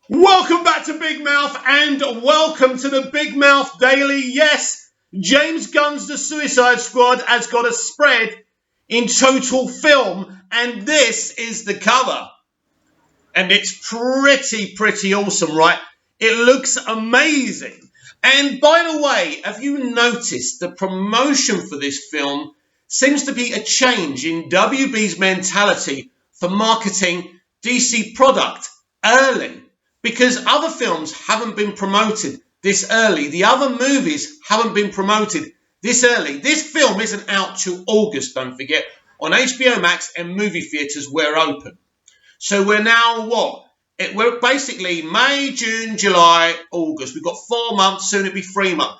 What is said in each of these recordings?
Welcome back to Big Mouth and welcome to the Big Mouth Daily. Yes, James Gunn's The Suicide Squad has got a spread in total film, and this is the cover. And it's pretty awesome, right? It looks amazing. And by the way, have you noticed the promotion for this film seems to be a change in WB's mentality for marketing DC product early? Because other films haven't been promoted this early. The other movies haven't been promoted this early. This film isn't out till August, don't forget. On HBO Max and movie theatres, we're open. So we're now what? We're basically May, June, July, August. We've got 4 months, soon it'll be 3 months.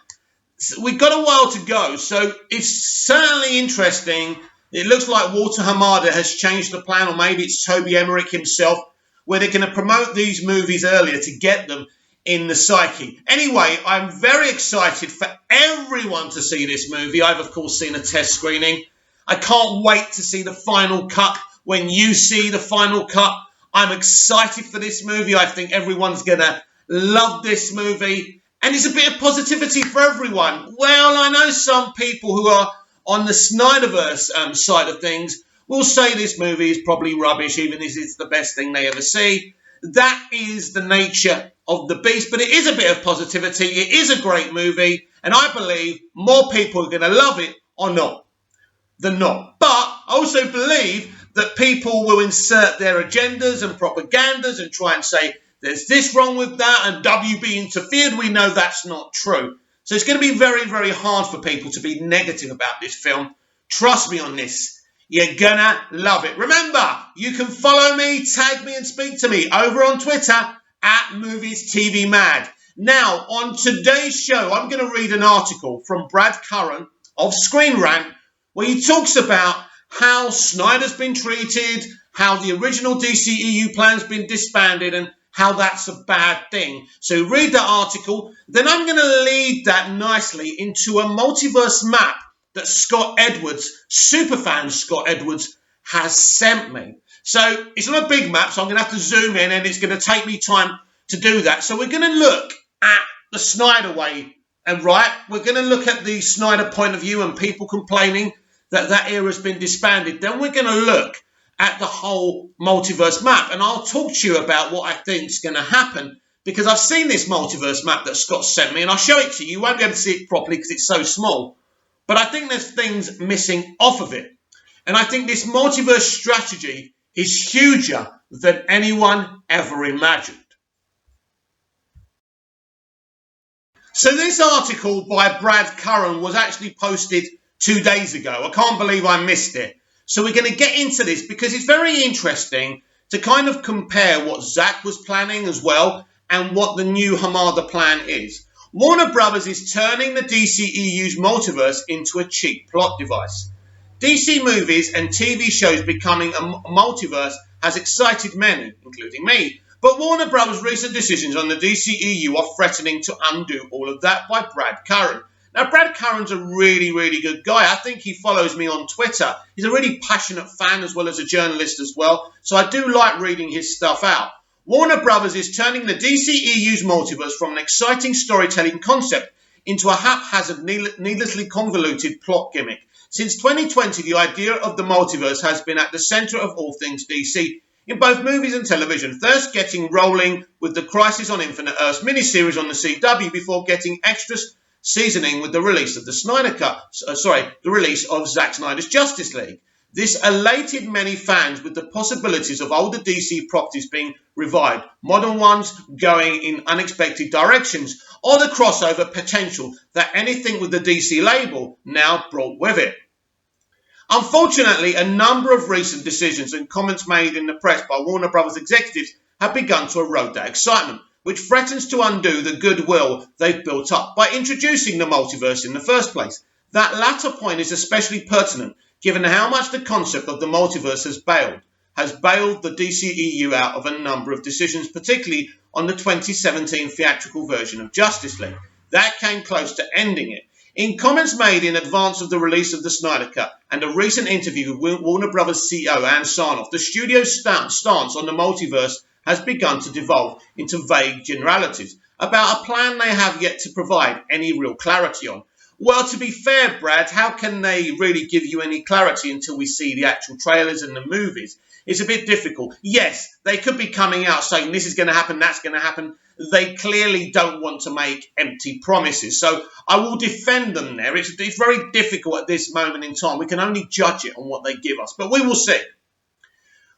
So we've got a while to go. So it's certainly interesting. It looks like Walter Hamada has changed the plan, or maybe it's Toby Emmerich himself, where they're going to promote these movies earlier to get them in the psyche. Anyway, I'm very excited for everyone to see this movie. I've, of course, seen a test screening. I can't wait to see the final cut. When you see the final cut, I'm excited for this movie. I think everyone's going to love this movie. And it's a bit of positivity for everyone. Well, I know some people who are on the Snyderverse side of things will say this movie is probably rubbish, even if it's the best thing they ever see. That is the nature of the beast, but it is a bit of positivity. It is a great movie, and I believe more people are going to love it than not. But I also believe that people will insert their agendas and propagandas and try and say, there's this wrong with that, and WB interfered. We know that's not true. So it's going to be very, very hard for people to be negative about this film. Trust me on this. You're gonna love it. Remember, you can follow me, tag me, and speak to me over on Twitter at Movies TV Mad. Now, on today's show, I'm going to read an article from Brad Curran of Screen Rant, where he talks about how Snyder's been treated, how the original DCEU plan's been disbanded, and how that's a bad thing. So read that article. Then I'm going to lead that nicely into a multiverse map that Scott Edwards, superfan Scott Edwards, has sent me. So it's on a big map, so I'm going to have to zoom in, and it's going to take me time to do that. So we're going to look at the Snyder way, and we're going to look at the Snyder point of view and people complaining that that era has been disbanded. Then we're going to look at the whole multiverse map, and I'll talk to you about what I think is going to happen, because I've seen this multiverse map that Scott sent me, and I'll show it to you. You won't be able to see it properly because it's so small. But I think there's things missing off of it. And I think this multiverse strategy is huger than anyone ever imagined. So this article by Brad Curran was actually posted 2 days ago. I can't believe I missed it. So we're going to get into this because it's very interesting to kind of compare what Zack was planning as well and what the new Hamada plan is. Warner Brothers is turning the DCEU's multiverse into a cheap plot device. DC movies and TV shows becoming a multiverse has excited many, including me. But Warner Brothers' recent decisions on the DCEU are threatening to undo all of that by Brad Curran. Now, Brad Curran's a really, really good guy. I think he follows me on Twitter. He's a really passionate fan as well as a journalist as well. So I do like reading his stuff out. Warner Brothers is turning the DCEU's multiverse from an exciting storytelling concept into a haphazard, needlessly convoluted plot gimmick. Since 2020, the idea of the multiverse has been at the centre of all things DC, in both movies and television, first getting rolling with the Crisis on Infinite Earths miniseries on the CW before getting extra seasoning with the release of the release of Zack Snyder's Justice League. This elated many fans with the possibilities of older DC properties being revived, modern ones going in unexpected directions, or the crossover potential that anything with the DC label now brought with it. Unfortunately, a number of recent decisions and comments made in the press by Warner Brothers executives have begun to erode that excitement, which threatens to undo the goodwill they've built up by introducing the multiverse in the first place. That latter point is especially pertinent given how much the concept of the multiverse has bailed the DCEU out of a number of decisions, particularly on the 2017 theatrical version of Justice League. That came close to ending it. In comments made in advance of the release of the Snyder Cut and a recent interview with Warner Brothers CEO Ann Sarnoff, the studio's stance on the multiverse has begun to devolve into vague generalities about a plan they have yet to provide any real clarity on. Well, to be fair, Brad, how can they really give you any clarity until we see the actual trailers and the movies? It's a bit difficult. Yes, they could be coming out saying this is going to happen, that's going to happen. They clearly don't want to make empty promises. So I will defend them there. It's very difficult at this moment in time. We can only judge it on what they give us, but we will see.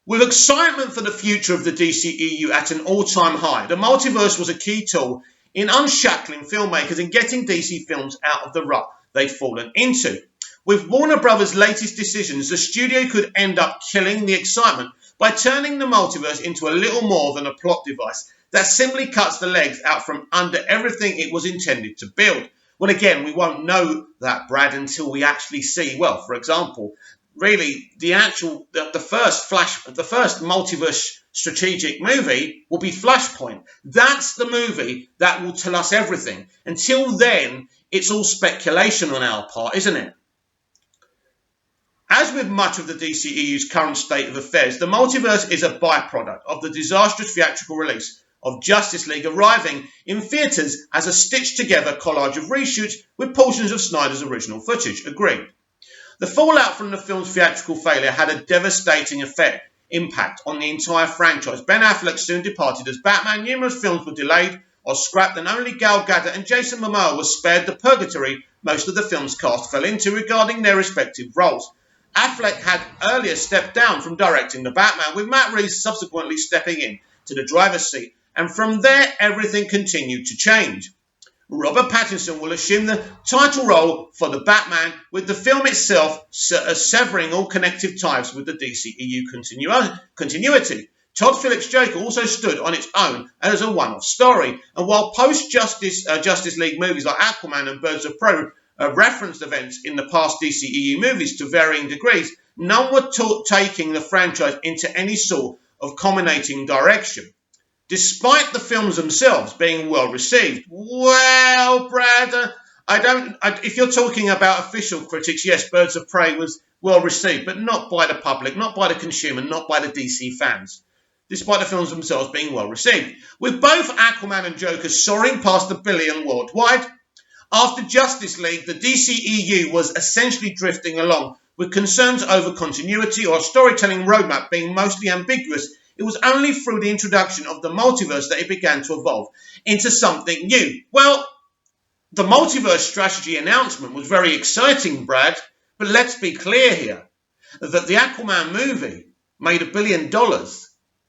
With excitement for the future of the DCEU at an all-time high, the multiverse was a key tool in unshackling filmmakers and getting DC films out of the rut they'd fallen into. With Warner Brothers' latest decisions, the studio could end up killing the excitement by turning the multiverse into a little more than a plot device that simply cuts the legs out from under everything it was intended to build. Well, again, we won't know that, Brad, until we actually see, well, for example, really the first multiverse strategic movie will be Flashpoint. That's the movie that will tell us everything. Until then, it's all speculation on our part, isn't it? As with much of the DCEU's current state of affairs, the multiverse is a byproduct of the disastrous theatrical release of Justice League, arriving in theatres as a stitched-together collage of reshoots with portions of Snyder's original footage. Agreed. The fallout from the film's theatrical failure had a devastating impact on the entire franchise. Ben Affleck soon departed as Batman, numerous films were delayed or scrapped, and only Gal Gadot and Jason Momoa was spared the purgatory most of the film's cast fell into regarding their respective roles. Affleck had earlier stepped down from directing the Batman, with Matt Reeves subsequently stepping in to the driver's seat, and from there everything continued to change. Robert Pattinson will assume the title role for the Batman, with the film itself severing all connective ties with the DCEU continuity. Todd Phillips' Joker also stood on its own as a one-off story, and while post-Justice League movies like Aquaman and Birds of Prey referenced events in the past DCEU movies to varying degrees, none were taking the franchise into any sort of culminating direction, despite the films themselves being well received. Well, Brad, if you're talking about official critics, yes, Birds of Prey was well received, but not by the public, not by the consumer, not by the DC fans, despite the films themselves being well received. With both Aquaman and Joker soaring past $1 billion worldwide, after Justice League, the DCEU was essentially drifting along, with concerns over continuity or storytelling roadmap being mostly ambiguous. It was only through the introduction of the multiverse that it began to evolve into something new. Well, the multiverse strategy announcement was very exciting, Brad, but let's be clear here that the Aquaman movie made $1 billion,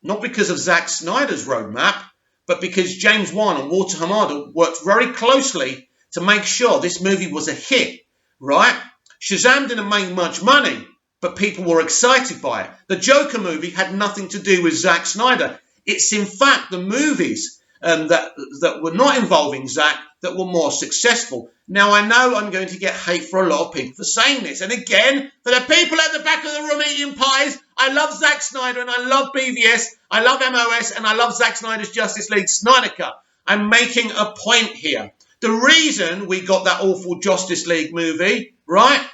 not because of Zack Snyder's roadmap, but because James Wan and Walter Hamada worked very closely to make sure this movie was a hit, right? Shazam didn't make much money, but people were excited by it. The Joker movie had nothing to do with Zack Snyder. It's in fact the movies that were not involving Zack that were more successful. Now, I know I'm going to get hate for a lot of people for saying this. And again, for the people at the back of the room eating pies, I love Zack Snyder and I love BVS, I love MOS, and I love Zack Snyder's Justice League Snyder Cut. I'm making a point here. The reason we got that awful Justice League movie, right,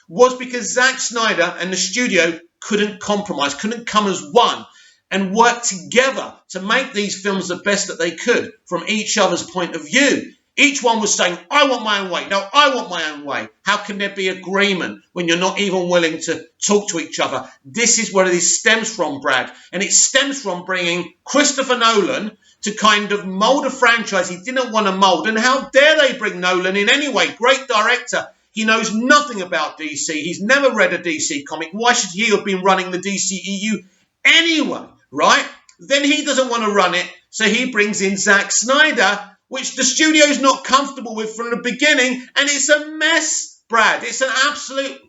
was because Zack Snyder and the studio couldn't compromise, couldn't come as one and work together to make these films the best that they could from each other's point of view. Each one was saying, I want my own way. No, I want my own way. How can there be agreement when you're not even willing to talk to each other? This is where this stems from, Brad. And it stems from bringing Christopher Nolan to kind of mold a franchise he didn't want to mold. And how dare they bring Nolan in anyway? Great director. He knows nothing about DC. He's never read a DC comic. Why should he have been running the DCEU anyway, right? Then he doesn't want to run it, so he brings in Zack Snyder, which the studio's not comfortable with from the beginning, and it's a mess, Brad. It's an absolute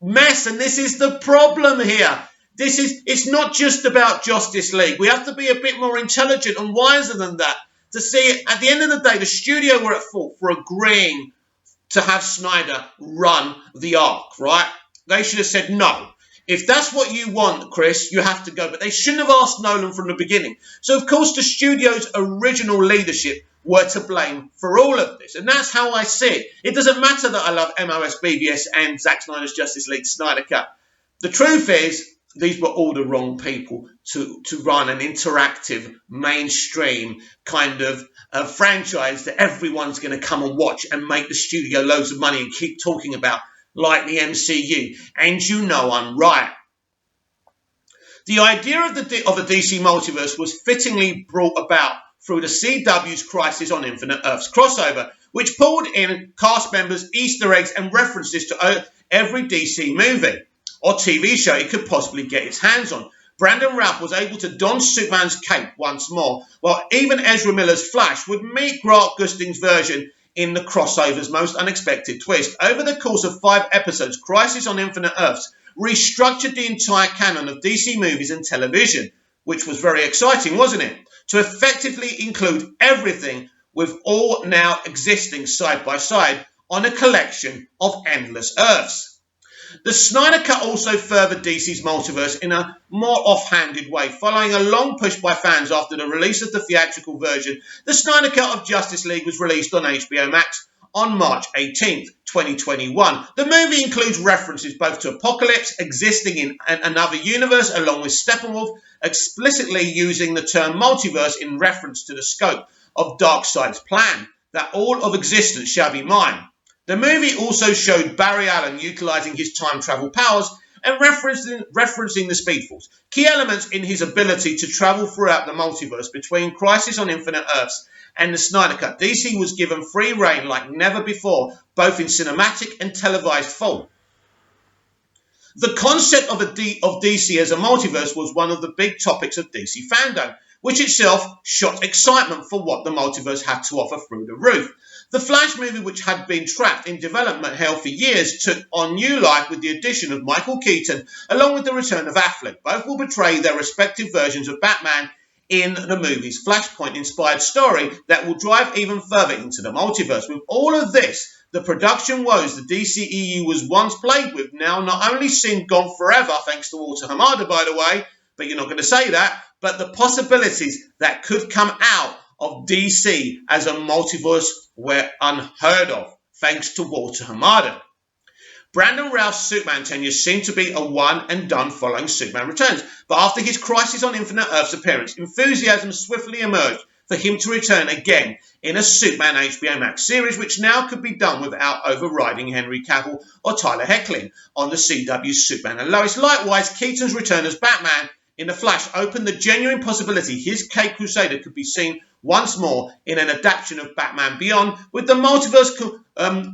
mess, and this is the problem here. It's not just about Justice League. We have to be a bit more intelligent and wiser than that to see, at the end of the day, the studio were at fault for agreeing to have Snyder run the arc, right? They should have said no. If that's what you want, Chris, you have to go. But they shouldn't have asked Nolan from the beginning. So, of course, the studio's original leadership were to blame for all of this. And that's how I see it. It doesn't matter that I love MOS, BVS, and Zack Snyder's Justice League Snyder Cut. The truth is, these were all the wrong people to run an interactive, mainstream kind of franchise that everyone's going to come and watch and make the studio loads of money and keep talking about, like the MCU. And you know I'm right. The idea of a DC multiverse was fittingly brought about through the CW's Crisis on Infinite Earths crossover, which pulled in cast members, Easter eggs, and references to every DC movie or TV show it could possibly get its hands on. Brandon Routh was able to don Superman's cape once more, while even Ezra Miller's Flash would meet Grant Gustin's version in the crossover's most unexpected twist. Over the course of 5 episodes, Crisis on Infinite Earths restructured the entire canon of DC movies and television, which was very exciting, wasn't it? To effectively include everything with all now existing side by side on a collection of endless Earths. The Snyder Cut also furthered DC's multiverse in a more offhanded way. Following a long push by fans after the release of the theatrical version, the Snyder Cut of Justice League was released on HBO Max on March 18th, 2021. The movie includes references both to Apocalypse existing in another universe along with Steppenwolf, explicitly using the term multiverse in reference to the scope of Darkseid's plan, that all of existence shall be mine. The movie also showed Barry Allen utilising his time travel powers and referencing the Speed Force, key elements in his ability to travel throughout the multiverse between Crisis on Infinite Earths and the Snyder Cut. DC was given free rein like never before, both in cinematic and televised form. The concept of DC as a multiverse was one of the big topics of DC fandom, which itself shot excitement for what the multiverse had to offer through the roof. The Flash movie, which had been trapped in development hell for years, took on new life with the addition of Michael Keaton, along with the return of Affleck. Both will portray their respective versions of Batman in the movie's Flashpoint-inspired story that will drive even further into the multiverse. With all of this, the production woes the DCEU was once plagued with now not only seem gone forever, thanks to Walter Hamada, by the way, but you're not going to say that, but the possibilities that could come out of DC as a multiverse were unheard of, thanks to Walter Hamada. Brandon Routh's Superman tenure seemed to be a one and done following Superman Returns, but after his Crisis on Infinite Earths appearance, enthusiasm swiftly emerged for him to return again in a Superman HBO Max series, which now could be done without overriding Henry Cavill or Tyler Hoechlin on the CW's Superman and Lois. Likewise, Keaton's return as Batman in The Flash opened the genuine possibility his Caped Crusader could be seen once more in an adaptation of Batman Beyond, with the multiverse I'm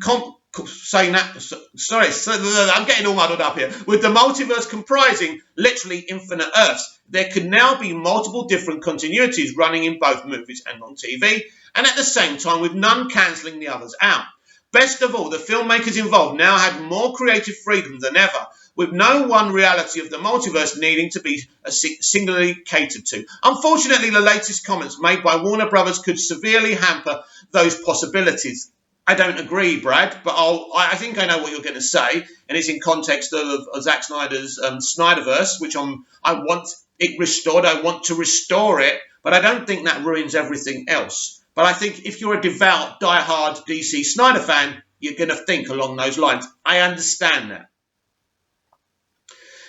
getting all muddled up here. With the multiverse comprising literally infinite Earths, there could now be multiple different continuities running in both movies and on TV, and at the same time with none cancelling the others out. Best of all, the filmmakers involved now had more creative freedom than ever, with no one reality of the multiverse needing to be singularly catered to. Unfortunately, the latest comments made by Warner Brothers could severely hamper those possibilities. I don't agree, Brad, but I think I know what you're going to say, and it's in context of Zack Snyder's Snyderverse, which I want it restored. I want to restore it, but I don't think that ruins everything else. But I think if you're a devout, die-hard DC Snyder fan, you're going to think along those lines. I understand that.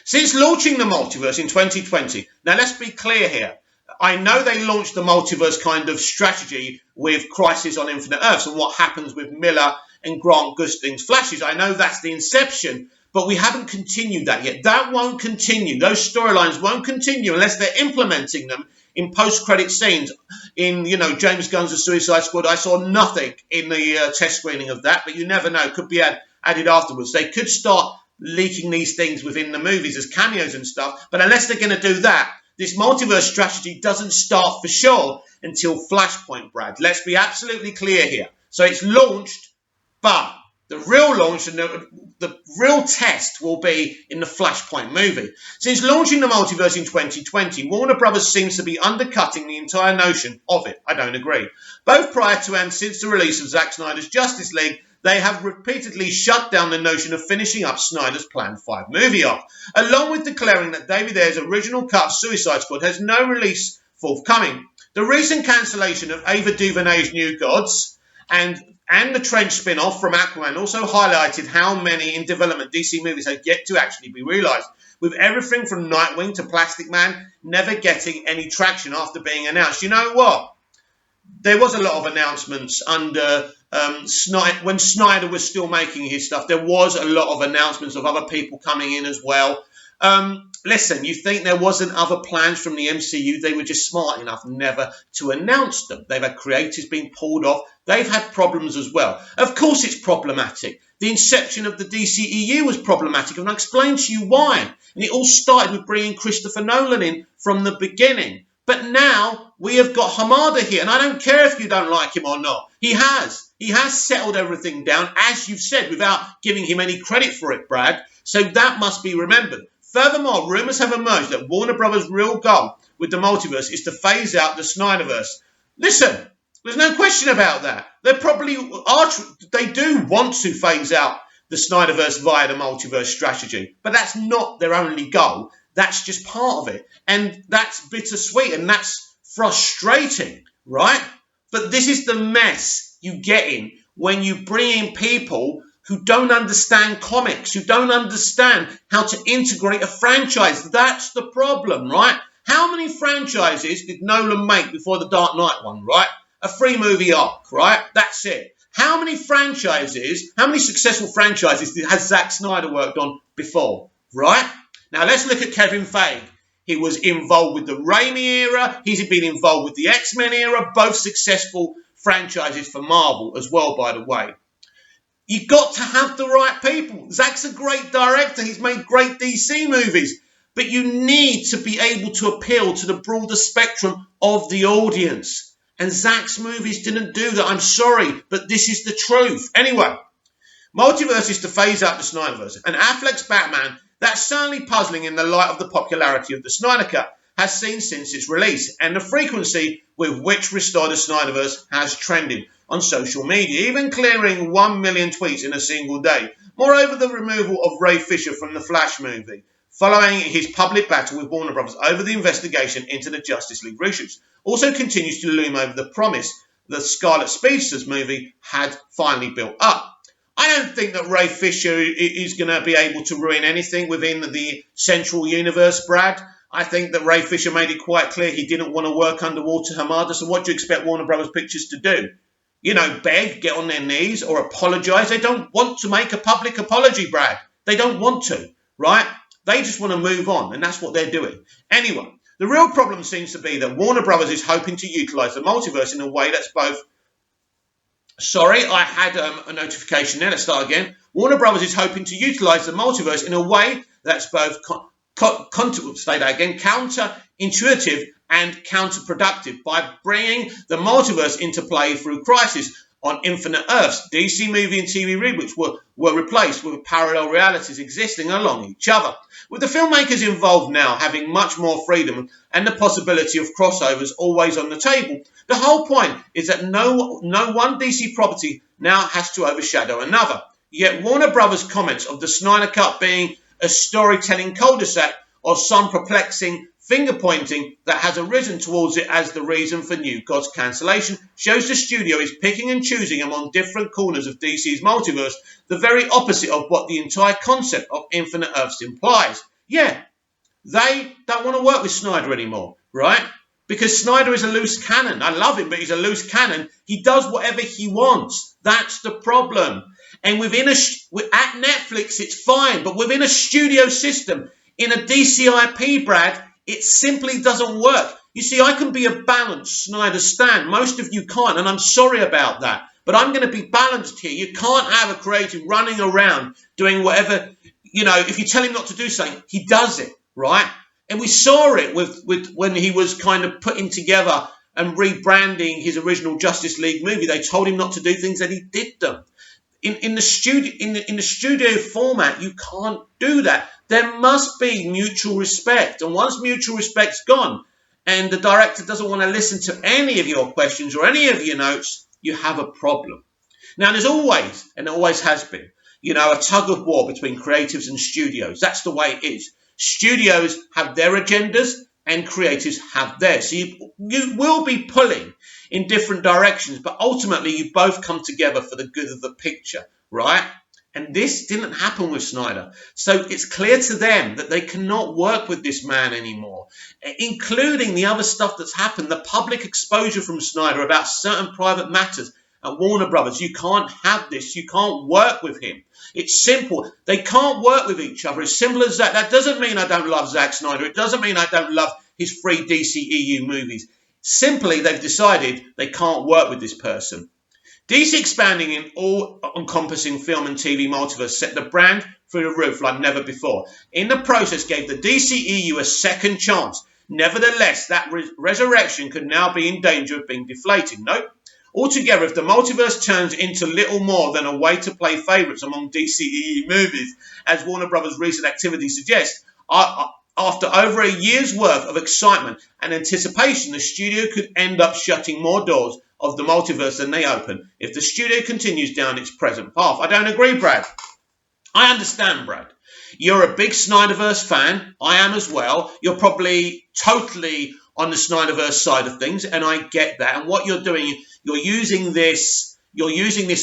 Since launching the multiverse in 2020, now let's be clear here. I know they launched the multiverse kind of strategy with Crisis on Infinite Earths and what happens with Miller and Grant Gustin's Flashes. I know that's the inception, but we haven't continued that yet. That won't continue. Those storylines won't continue unless they're implementing them in post-credit scenes. In, James Gunn's The Suicide Squad, I saw nothing in the test screening of that, but you never know. It could be added afterwards. They could start leaking these things within the movies as cameos and stuff, but unless they're going to do that, this multiverse strategy doesn't start for sure until Flashpoint, Brad. Let's be absolutely clear here. So it's launched, but the real launch and the real test will be in the Flashpoint movie. Since launching the multiverse in 2020, Warner Brothers seems to be undercutting the entire notion of it. I don't agree. Both prior to and since the release of Zack Snyder's Justice League, they have repeatedly shut down the notion of finishing up Snyder's planned 5 movie arc, along with declaring that David Ayer's original cut Suicide Squad has no release forthcoming. The recent cancellation of Ava DuVernay's New Gods and the Trench spin-off from Aquaman also highlighted how many in development DC movies have yet to actually be realised. with everything from Nightwing to Plastic Man never getting any traction after being announced. You know what? There was a lot of announcements under when Snyder was still making his stuff. There was a lot of announcements of other people coming in as well. Listen, you think there wasn't other plans from the MCU? They were just smart enough never to announce them. They've had creators being pulled off. They've had problems as well. Of course it's problematic. The inception of the DCEU was problematic, and I'll explain to you why. And it all started with bringing Christopher Nolan in from the beginning. But now we have got Hamada here, and I don't care if you don't like him or not. He has settled everything down, as you've said, without giving him any credit for it, Brad. So that must be remembered. Furthermore, rumours have emerged that Warner Brothers' real goal with the multiverse is to phase out the Snyderverse. Listen, there's no question about that. They do want to phase out the Snyderverse via the multiverse strategy, but that's not their only goal. That's just part of it. And that's bittersweet and that's frustrating, right? But this is the mess you get in when you bring in people who don't understand comics, who don't understand how to integrate a franchise. That's the problem, right? How many franchises did Nolan make before the Dark Knight one, right? A 3-movie arc, right? That's it. How many successful franchises has Zack Snyder worked on before, right? Now, let's look at Kevin Feige. He was involved with the Raimi era. He's been involved with the X-Men era, both successful franchises for Marvel as well, by the way. You've got to have the right people. Zack's a great director. He's made great DC movies. But you need to be able to appeal to the broader spectrum of the audience. And Zack's movies didn't do that. I'm sorry, but this is the truth. Anyway, multiverse is to phase out the Snyderverse. And Affleck's Batman, that's certainly puzzling in the light of the popularity of the Snyder Cut has seen since its release and the frequency with which Restore the Snyderverse has trended on social media, even clearing 1 million tweets in a single day. Moreover, the removal of Ray Fisher from the Flash movie, following his public battle with Warner Bros. Over the investigation into the Justice League reshoots, also continues to loom over the promise the Scarlet Speedsters movie had finally built up. I don't think that Ray Fisher is going to be able to ruin anything within the central universe, Brad. I think that Ray Fisher made it quite clear he didn't want to work under Walter Hamada, so what do you expect Warner Brothers Pictures to do? You know, beg, get on their knees, or apologise? They don't want to make a public apology, Brad. They don't want to, right? They just want to move on, and that's what they're doing. Anyway, the real problem seems to be that Warner Brothers is hoping to utilise the multiverse in a way that's both... Sorry, I had a notification there. Let's start again. Warner Brothers is hoping to utilise the multiverse in a way that's both counterintuitive and counterproductive by bringing the multiverse into play through Crisis on Infinite Earths. DC movie and TV reboots were replaced with parallel realities existing along each other. With the filmmakers involved now having much more freedom and the possibility of crossovers always on the table, the whole point is that no one DC property now has to overshadow another. Yet Warner Brothers' comments of the Snyder Cut being a storytelling cul-de-sac or some perplexing finger-pointing that has arisen towards it as the reason for New Gods cancellation shows the studio is picking and choosing among different corners of DC's multiverse, the very opposite of what the entire concept of Infinite Earths implies. Yeah, they don't want to work with Snyder anymore, right? Because Snyder is a loose cannon. I love him, but he's a loose cannon. He does whatever he wants. That's the problem. And at Netflix, it's fine. But within a studio system, in a DC IP, Brad, it simply doesn't work. You see, I can be a balanced Snyder stan. Most of you can't, and I'm sorry about that. But I'm going to be balanced here. You can't have a creative running around doing whatever, if you tell him not to do something, he does it, right? And we saw it with when he was kind of putting together and rebranding his original Justice League movie. They told him not to do things and he did them. In the studio format, you can't do that. There must be mutual respect. And once mutual respect's gone and the director doesn't want to listen to any of your questions or any of your notes, you have a problem. Now, there's always, and there always has been, a tug of war between creatives and studios. That's the way it is. Studios have their agendas and creatives have theirs. So you will be pulling in different directions, but ultimately you both come together for the good of the picture, right? And this didn't happen with Snyder. So it's clear to them that they cannot work with this man anymore, including the other stuff that's happened, the public exposure from Snyder about certain private matters at Warner Brothers. You can't have this. You can't work with him. It's simple. They can't work with each other. As simple as that. That doesn't mean I don't love Zack Snyder. It doesn't mean I don't love his free DCEU movies. Simply, they've decided they can't work with this person. DC expanding in all-encompassing film and TV multiverse set the brand through the roof like never before. In the process, gave the DCEU a second chance. Nevertheless, that resurrection could now be in danger of being deflated. Nope. Altogether, if the multiverse turns into little more than a way to play favourites among DCEU movies, as Warner Brothers' recent activity suggests, after over a year's worth of excitement and anticipation, the studio could end up shutting more doors of the multiverse than they open if the studio continues down its present path. I don't agree, Brad. I understand, Brad. You're a big Snyderverse fan. I am as well. You're probably totally on the Snyderverse side of things, and I get that. And what you're doing, you're using this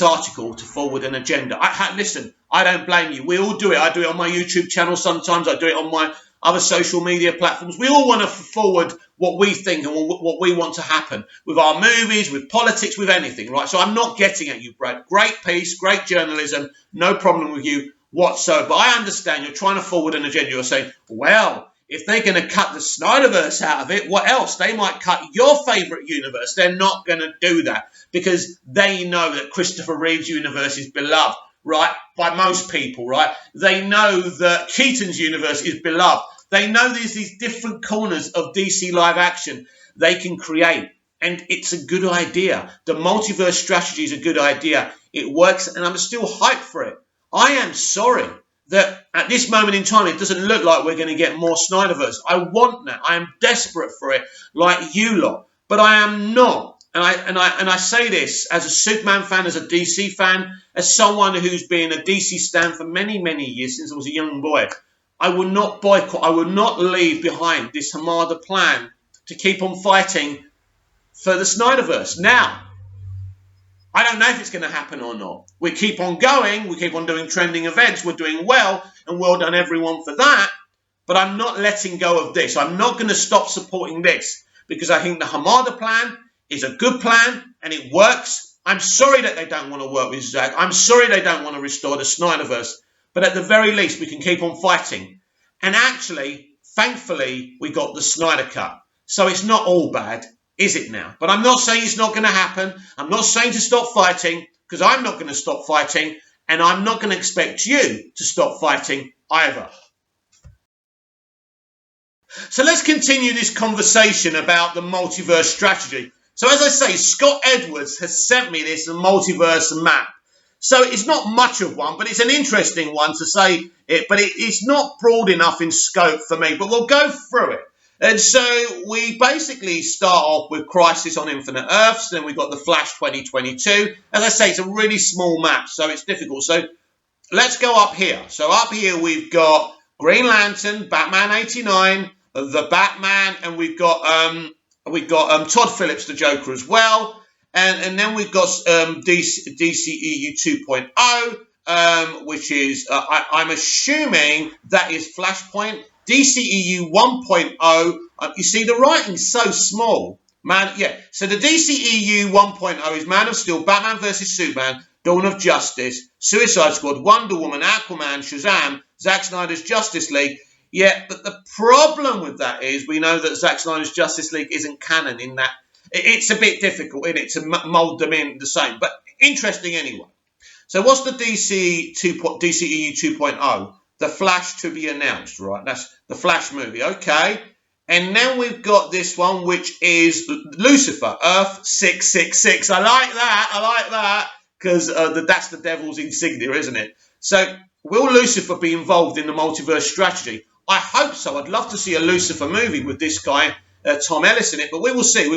article to forward an agenda. Listen, I don't blame you. We all do it. I do it on my YouTube channel sometimes. I do it on my other social media platforms. We all want to forward what we think and what we want to happen with our movies, with politics, with anything, right? So I'm not getting at you, Brad. Great piece, great journalism, no problem with you whatsoever. But I understand you're trying to forward an agenda. You're saying, well, if they're going to cut the Snyderverse out of it, what else? They might cut your favourite universe. They're not going to do that because they know that Christopher Reeve's universe is beloved, right, by most people, right? They know that Keaton's universe is beloved. They know there's these different corners of DC live action they can create. And it's a good idea. The multiverse strategy is a good idea. It works, and I'm still hyped for it. I am sorry that at this moment in time, it doesn't look like we're going to get more Snyderverse. I want that. I am desperate for it, like you lot. But I am not. And I say this as a Superman fan, as a DC fan, as someone who's been a DC stan for many, many years since I was a young boy. I will not boycott. I will not leave behind this Hamada plan to keep on fighting for the Snyderverse. Now, I don't know if it's going to happen or not. We keep on going. We keep on doing trending events. We're doing well, and well done everyone for that. But I'm not letting go of this. I'm not going to stop supporting this because I think the Hamada plan is a good plan and it works. I'm sorry that they don't want to work with Zack. I'm sorry they don't want to restore the Snyderverse. But at the very least, we can keep on fighting. And actually, thankfully, we got the Snyder Cut. So it's not all bad, is it now? But I'm not saying it's not going to happen. I'm not saying to stop fighting, because I'm not going to stop fighting. And I'm not going to expect you to stop fighting either. So let's continue this conversation about the multiverse strategy. So as I say, Scott Edwards has sent me this multiverse map. So it's not much of one, but it's an interesting one to say it. But it's not broad enough in scope for me. But we'll go through it. And so we basically start off with Crisis on Infinite Earths. Then we've got the Flash 2022. As I say, it's a really small map, so it's difficult. So let's go up here. So up here we've got Green Lantern, Batman 89, the Batman, and we've got Todd Phillips, the Joker, as well. And then we've got DCEU 2.0, which is, I'm assuming that is Flashpoint. DCEU 1.0, you see the writing's so small. So the DCEU 1.0 is Man of Steel, Batman vs. Superman, Dawn of Justice, Suicide Squad, Wonder Woman, Aquaman, Shazam, Zack Snyder's Justice League. Yeah, but the problem with that is we know that Zack Snyder's Justice League isn't canon in that. It's a bit difficult, isn't it, to mould them in the same. But interesting anyway. So what's the DCEU 2.0? The Flash to be announced, right? That's the Flash movie, okay. And then we've got this one, which is Lucifer, Earth 666. I like that, because that's the devil's insignia, isn't it? So will Lucifer be involved in the multiverse strategy? I hope so. I'd love to see a Lucifer movie with this guy, Tom Ellis, in it, but we will see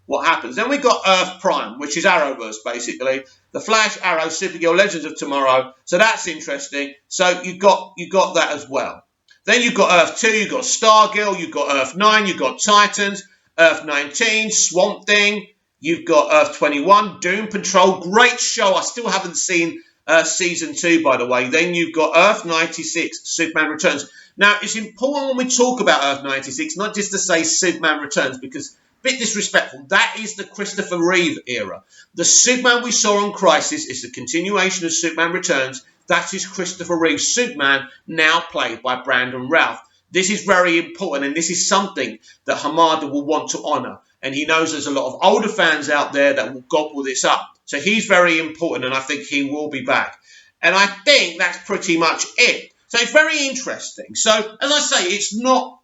what happens. Then we've got Earth Prime, which is Arrowverse, basically. The Flash, Arrow, Supergirl, Legends of Tomorrow. So that's interesting. So you've got that as well. Then you've got Earth 2, you've got Stargirl, you've got Earth 9, you've got Titans, Earth 19, Swamp Thing, you've got Earth 21, Doom Patrol. Great show. I still haven't seen season 2, by the way. Then you've got Earth 96, Superman Returns. Now, it's important when we talk about Earth 96, not just to say Superman Returns, because a bit disrespectful. That is the Christopher Reeve era. The Superman we saw on Crisis is the continuation of Superman Returns. That is Christopher Reeve's Superman, now played by Brandon Routh. This is very important, and this is something that Hamada will want to honour. And he knows there's a lot of older fans out there that will gobble this up. So he's very important, and I think he will be back. And I think that's pretty much it. So it's very interesting. So, as I say, it's not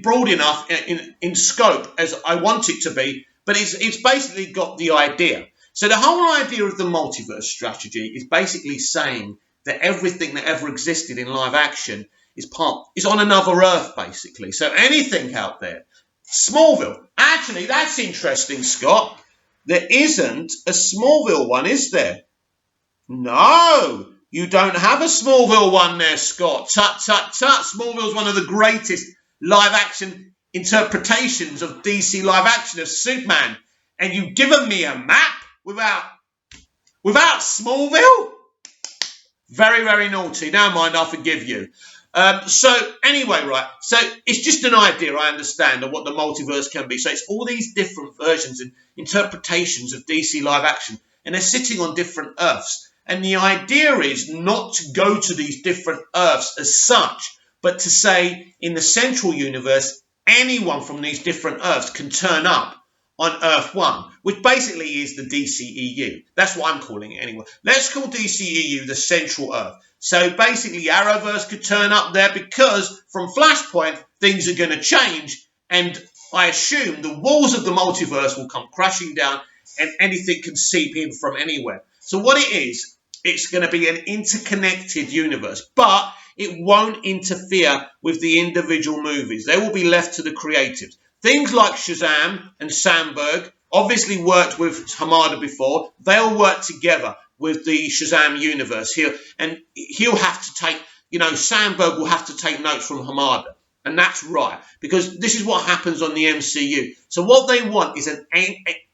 broad enough in scope as I want it to be, but it's basically got the idea. So the whole idea of the multiverse strategy is basically saying that everything that ever existed in live action is on another Earth, basically. So anything out there. Smallville. Actually, that's interesting, Scott. There isn't a Smallville one, is there? No, you don't have a Smallville one there, Scott. Tut, tut, tut. Smallville's one of the greatest live-action interpretations of DC live-action of Superman. And you've given me a map without Smallville? Very, very naughty. Never mind, I'll forgive you. So anyway, right, so it's just an idea, I understand, of what the multiverse can be. So it's all these different versions and interpretations of DC live action, and they're sitting on different Earths. And the idea is not to go to these different Earths as such, but to say in the central universe, anyone from these different Earths can turn up on Earth 1, which basically is the DCEU. That's what I'm calling it anyway. Let's call DCEU the central Earth. So basically Arrowverse could turn up there because from Flashpoint, things are going to change. And I assume the walls of the multiverse will come crashing down and anything can seep in from anywhere. So what it is, it's going to be an interconnected universe, but it won't interfere with the individual movies. They will be left to the creatives. Things like Shazam and Sandberg obviously worked with Hamada before. They'll work together with the Shazam universe. He'll have to take, Sandberg will have to take notes from Hamada. And that's right, because this is what happens on the MCU. So what they want is an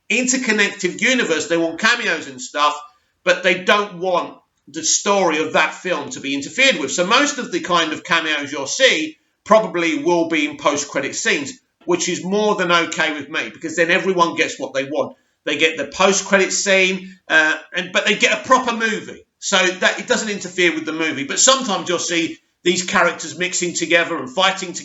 interconnected universe. They want cameos and stuff, but they don't want the story of that film to be interfered with. So most of the kind of cameos you'll see probably will be in post-credit scenes, which is more than okay with me, because then everyone gets what they want. They get the post-credit scene, but they get a proper movie. So that it doesn't interfere with the movie. But sometimes you'll see these characters mixing together and fighting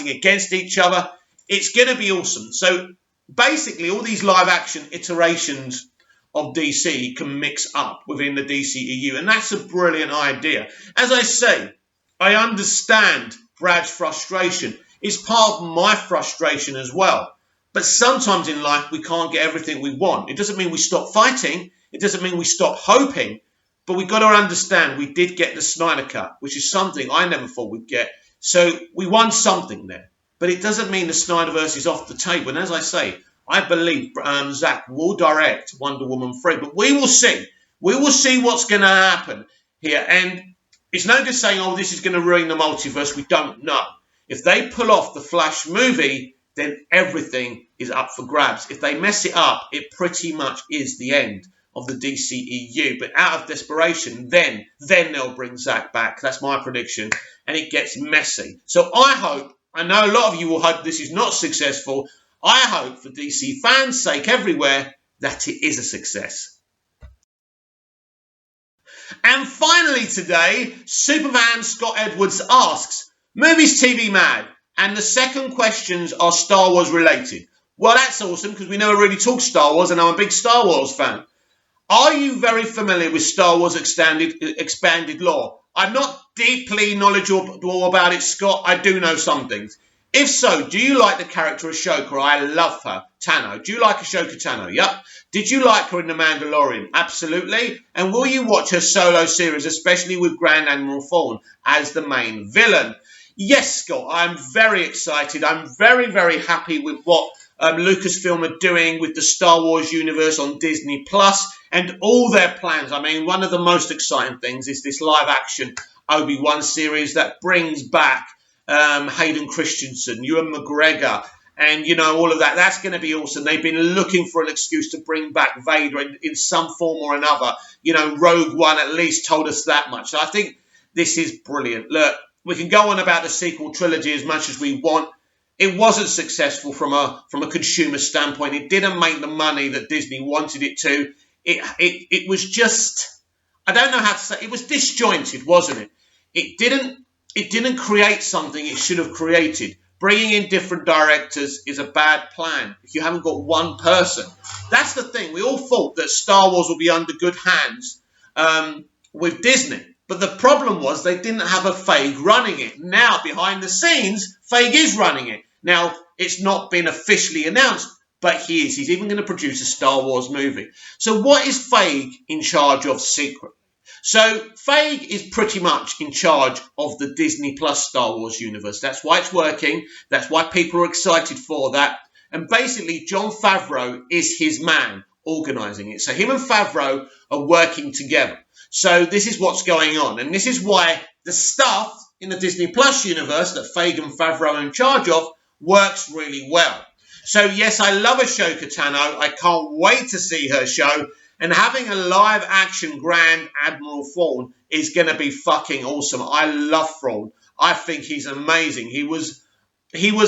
against each other. It's going to be awesome. So basically, all these live-action iterations of DC can mix up within the DCEU. And that's a brilliant idea. As I say, I understand Brad's frustration. It's part of my frustration as well. But sometimes in life, we can't get everything we want. It doesn't mean we stop fighting. It doesn't mean we stop hoping. But we've got to understand we did get the Snyder Cut, which is something I never thought we'd get. So we won something there. But it doesn't mean the Snyderverse is off the table. And as I say, I believe Zack will direct Wonder Woman 3. But we will see. We will see what's going to happen here. And it's no good saying, oh, this is going to ruin the multiverse. We don't know. If they pull off the Flash movie, then everything is up for grabs. If they mess it up, it pretty much is the end of the DCEU. But out of desperation, then they'll bring Zack back. That's my prediction. And it gets messy. So I know a lot of you will hope this is not successful. I hope for DC fans' sake everywhere that it is a success. And finally today, Superman Scott Edwards asks, movies TV mad? And the second questions are Star Wars related. Well, that's awesome because we never really talk Star Wars and I'm a big Star Wars fan. Are you very familiar with Star Wars expanded lore? I'm not deeply knowledgeable about it, Scott. I do know some things. If so, do you like the character Ahsoka? I love her. Tano. Do you like Ahsoka Tano? Yep. Did you like her in The Mandalorian? Absolutely. And will you watch her solo series, especially with Grand Admiral Thrawn as the main villain? Yes, Scott, I'm very excited. I'm very, very happy with what Lucasfilm are doing with the Star Wars universe on Disney Plus and all their plans. I mean, one of the most exciting things is this live-action Obi-Wan series that brings back Hayden Christensen, Ewan McGregor, and all of that. That's going to be awesome. They've been looking for an excuse to bring back Vader in some form or another. Rogue One at least told us that much. So I think this is brilliant. Look, we can go on about the sequel trilogy as much as we want. It wasn't successful from a consumer standpoint. It didn't make the money that Disney wanted it to. It was just, I don't know how to say, it was disjointed, wasn't it? It didn't create something it should have created. Bringing in different directors is a bad plan if you haven't got one person. That's the thing. We all thought that Star Wars would be under good hands with Disney. But the problem was they didn't have a Feige running it. Now, behind the scenes, Feige is running it. Now, it's not been officially announced, but he is. He's even going to produce a Star Wars movie. So what is Feige in charge of secretly? So Feige is pretty much in charge of the Disney Plus Star Wars universe. That's why it's working. That's why people are excited for that. And basically, Jon Favreau is his man organising it. So him and Favreau are working together. So this is what's going on. And this is why the stuff in the Disney Plus universe that Feige and Favreau are in charge of works really well. So yes, I love Ahsoka Tano. I can't wait to see her show. And having a live action Grand Admiral Thrawn is going to be fucking awesome. I love Thrawn. I think he's amazing. He was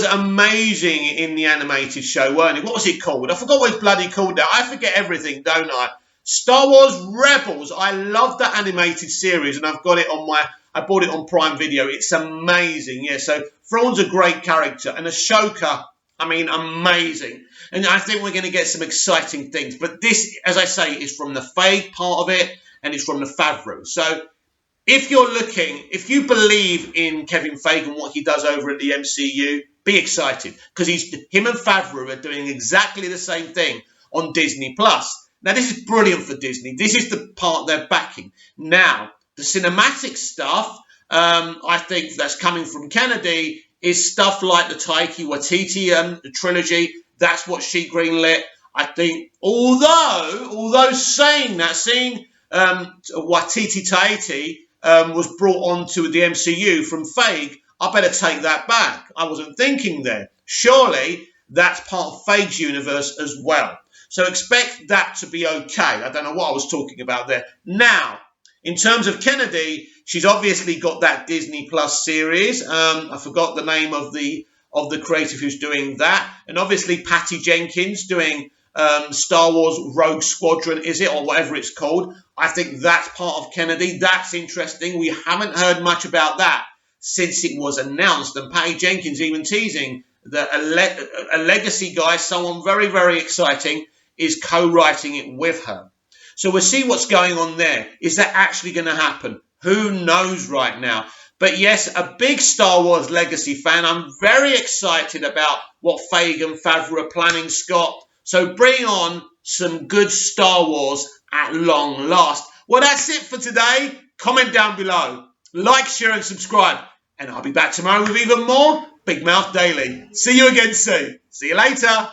amazing in the animated show, weren't he? What was it called? I forgot what it's bloody called now. I forget everything, don't I? Star Wars Rebels. I love that animated series, and I've got it on I bought it on Prime Video. It's amazing. Yeah, so Thrawn's a great character. And Ahsoka, amazing. And I think we're going to get some exciting things. But this, as I say, is from the Feige part of it, and it's from the Favreau. So if you believe in Kevin Feige and what he does over at the MCU, be excited. Because him and Favreau are doing exactly the same thing on Disney Plus. Now, this is brilliant for Disney. This is the part they're backing. Now, the cinematic stuff, I think that's coming from Kennedy, is stuff like the Taika Waititi the trilogy. That's what she greenlit. I think, although saying that, seeing Waititi Taiti was brought onto the MCU from Feige, I better take that back. I wasn't thinking there. Surely that's part of Feige's universe as well. So expect that to be okay. I don't know what I was talking about there. Now, in terms of Kennedy, she's obviously got that Disney Plus series. I forgot the name of the creative who's doing that. And obviously Patty Jenkins doing Star Wars Rogue Squadron, is it? Or whatever it's called. I think that's part of Kennedy. That's interesting. We haven't heard much about that since it was announced. And Patty Jenkins even teasing that a legacy guy, someone very, very exciting, is co-writing it with her. So we'll see what's going on there. Is that actually going to happen? Who knows right now? But yes, a big Star Wars legacy fan. I'm very excited about what Feige and Favreau are planning, Scott. So bring on some good Star Wars at long last. Well, that's it for today. Comment down below. Like, share and subscribe. And I'll be back tomorrow with even more Big Mouth Daily. See you again soon. See you later.